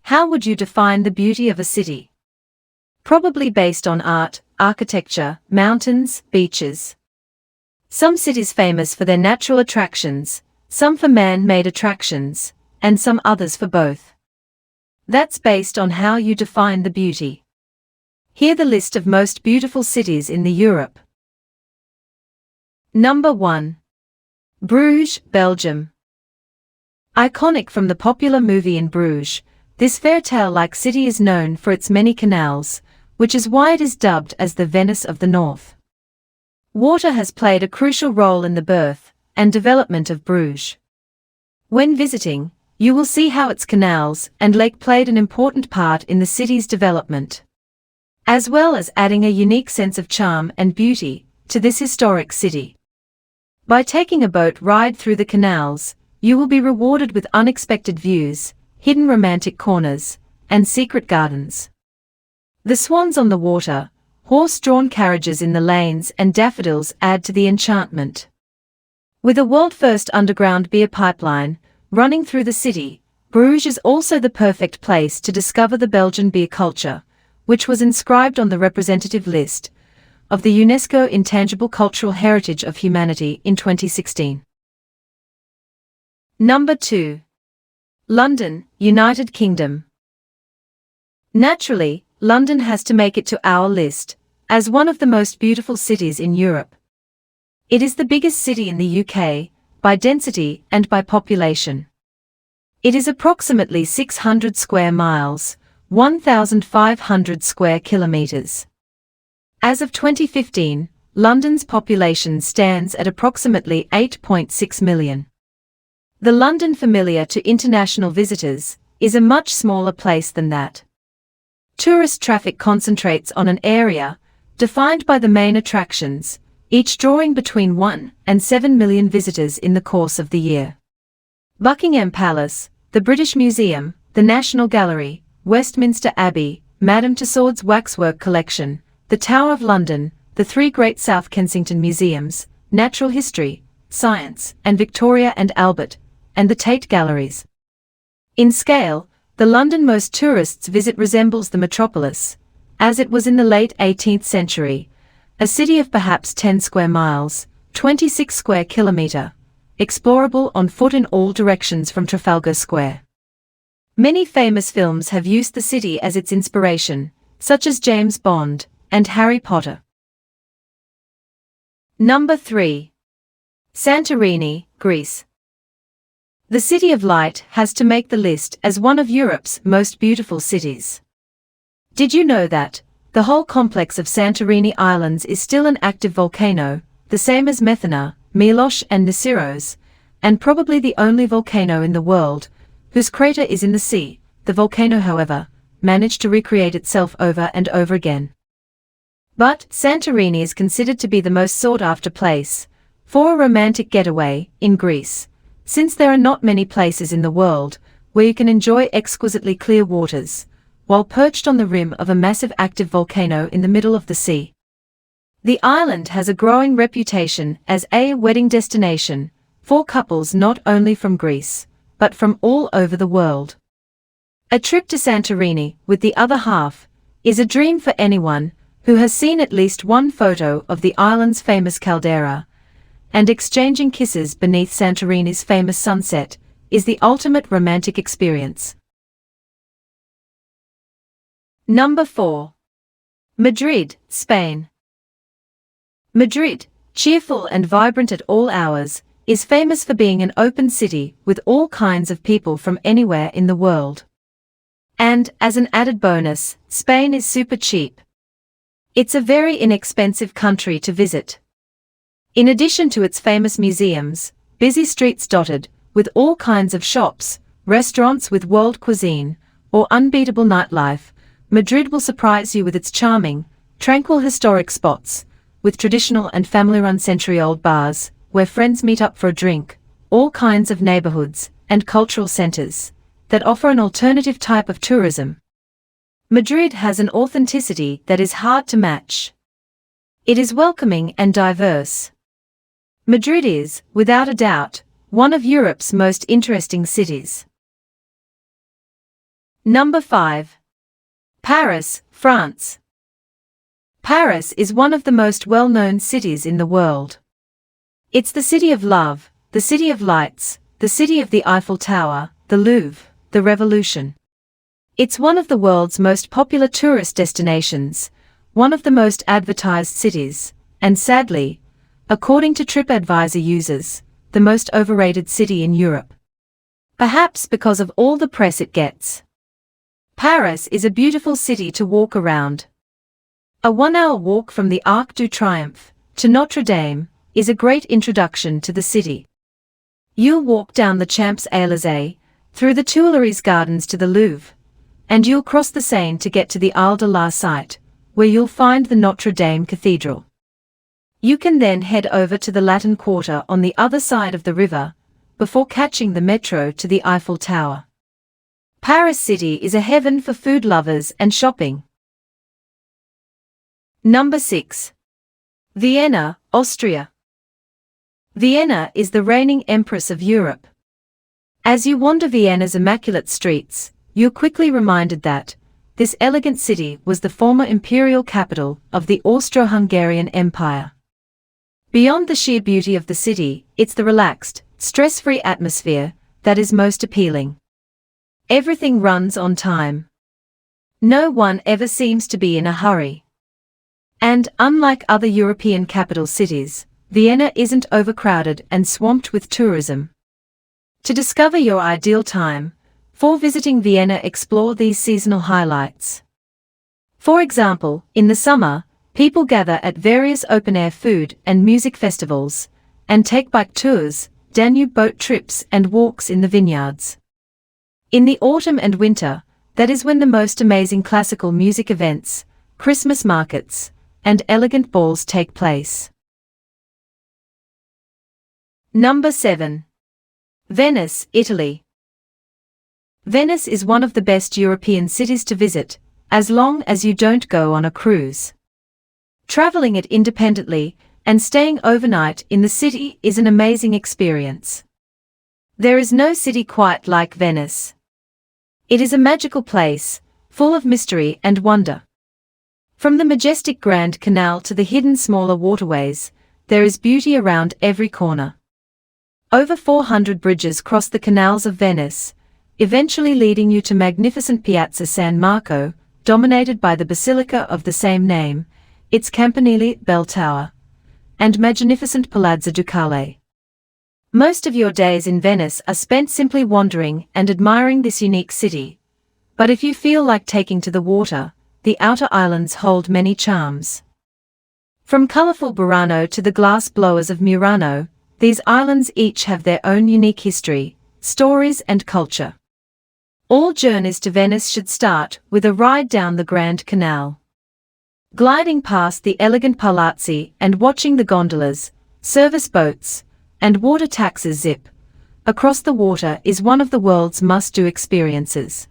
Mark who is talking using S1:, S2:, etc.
S1: How would you define the beauty of a city? Probably based on art, architecture, mountains, beaches. Some cities famous for their natural attractions, some for man-made attractions, and some others for both. That's based on how you define the beauty. Here the list of most beautiful cities in Europe. Number 1. Bruges, Belgium. Iconic from the popular movie In Bruges, this fairy-tale-like city is known for its many canals, which is why it is dubbed as the Venice of the North. Water has played a crucial role in the birth and development of Bruges. When visiting, you will see how its canals and lake played an important part in the city's development, as well as adding a unique sense of charm and beauty to this historic city. By taking a boat ride through the canals, you will be rewarded with unexpected views, hidden romantic corners, and secret gardens. The swans on the water, horse-drawn carriages in the lanes, and daffodils add to the enchantment. With a world-first underground beer pipeline running through the city, Bruges is also the perfect place to discover the Belgian beer culture, which was inscribed on the representative list of the UNESCO Intangible Cultural Heritage of Humanity in 2016. Number 2. London, United Kingdom. Naturally, London has to make it to our list as one of the most beautiful cities in Europe. It is the biggest city in the UK, by density and by population. It is approximately 600 square miles, 1,500 square kilometers. As of 2015, London's population stands at approximately 8.6 million. The London, familiar to international visitors, is a much smaller place than that. Tourist traffic concentrates on an area defined by the main attractions, each drawing between 1 and 7 million visitors in the course of the year. Buckingham Palace, the British Museum, the National Gallery, Westminster Abbey, Madame Tussauds Waxwork Collection, the Tower of London, the three great South Kensington museums, Natural History, Science, and Victoria and Albert, and the Tate Galleries. In scale, the London most tourists visit resembles the metropolis, as it was in the late 18th century, a city of perhaps 10 square miles, 26 square kilometer, explorable on foot in all directions from Trafalgar Square. Many famous films have used the city as its inspiration, such as James Bond and Harry Potter. Number 3. Santorini, Greece. The City of Light has to make the list as one of Europe's most beautiful cities. Did you know that the whole complex of Santorini Islands is still an active volcano, the same as Methana, Milos and Nisyros, and probably the only volcano in the world whose crater is in the sea? The volcano, however, managed to recreate itself over and over again. But Santorini is considered to be the most sought-after place for a romantic getaway in Greece, since there are not many places in the world where you can enjoy exquisitely clear waters while perched on the rim of a massive active volcano in the middle of the sea. The island has a growing reputation as a wedding destination for couples not only from Greece, but from all over the world. A trip to Santorini with the other half is a dream for anyone who has seen at least one photo of the island's famous caldera, and exchanging kisses beneath Santorini's famous sunset is the ultimate romantic experience. Number 4. Madrid, Spain. Madrid, cheerful and vibrant at all hours, is famous for being an open city with all kinds of people from anywhere in the world. And, as an added bonus, Spain is super cheap. It's a very inexpensive country to visit. In addition to its famous museums, busy streets dotted with all kinds of shops, restaurants with world cuisine, or unbeatable nightlife, Madrid will surprise you with its charming, tranquil historic spots, with traditional and family-run century-old bars, where friends meet up for a drink, all kinds of neighborhoods and cultural centers that offer an alternative type of tourism. Madrid has an authenticity that is hard to match. It is welcoming and diverse. Madrid is, without a doubt, one of Europe's most interesting cities. Number 5. Paris, France. Paris is one of the most well-known cities in the world. It's the city of love, the city of lights, the city of the Eiffel Tower, the Louvre, the Revolution. It's one of the world's most popular tourist destinations, one of the most advertised cities, and sadly, according to TripAdvisor users, the most overrated city in Europe. Perhaps because of all the press it gets. Paris is a beautiful city to walk around. A 1-hour walk from the Arc de Triomphe to Notre Dame is a great introduction to the city. You'll walk down the Champs-Élysées, through the Tuileries Gardens to the Louvre, and you'll cross the Seine to get to the Isle de la Cité, where you'll find the Notre Dame Cathedral. You can then head over to the Latin Quarter on the other side of the river, before catching the metro to the Eiffel Tower. Paris City is a heaven for food lovers and shopping. Number 6. Vienna, Austria. Vienna is the reigning empress of Europe. As you wander Vienna's immaculate streets, you're quickly reminded that this elegant city was the former imperial capital of the Austro-Hungarian Empire. Beyond the sheer beauty of the city, it's the relaxed, stress-free atmosphere that is most appealing. Everything runs on time. No one ever seems to be in a hurry. And, unlike other European capital cities, Vienna isn't overcrowded and swamped with tourism. To discover your ideal time for visiting Vienna, explore these seasonal highlights. For example, in the summer, people gather at various open-air food and music festivals, and take bike tours, Danube boat trips and walks in the vineyards. In the autumn and winter, that is when the most amazing classical music events, Christmas markets, and elegant balls take place. Number 7. Venice, Italy. Venice is one of the best European cities to visit, as long as you don't go on a cruise. Traveling it independently and staying overnight in the city is an amazing experience. There is no city quite like Venice. It is a magical place, full of mystery and wonder. From the majestic Grand Canal to the hidden smaller waterways, there is beauty around every corner. Over 400 bridges cross the canals of Venice, eventually leading you to magnificent Piazza San Marco, dominated by the Basilica of the same name, its Campanile Bell Tower, and magnificent Palazzo Ducale. Most of your days in Venice are spent simply wandering and admiring this unique city. But if you feel like taking to the water, the outer islands hold many charms. From colorful Burano to the glass blowers of Murano, these islands each have their own unique history, stories and culture. All journeys to Venice should start with a ride down the Grand Canal. Gliding past the elegant palazzi and watching the gondolas, service boats, and water taxis zip across the water is one of the world's must-do experiences.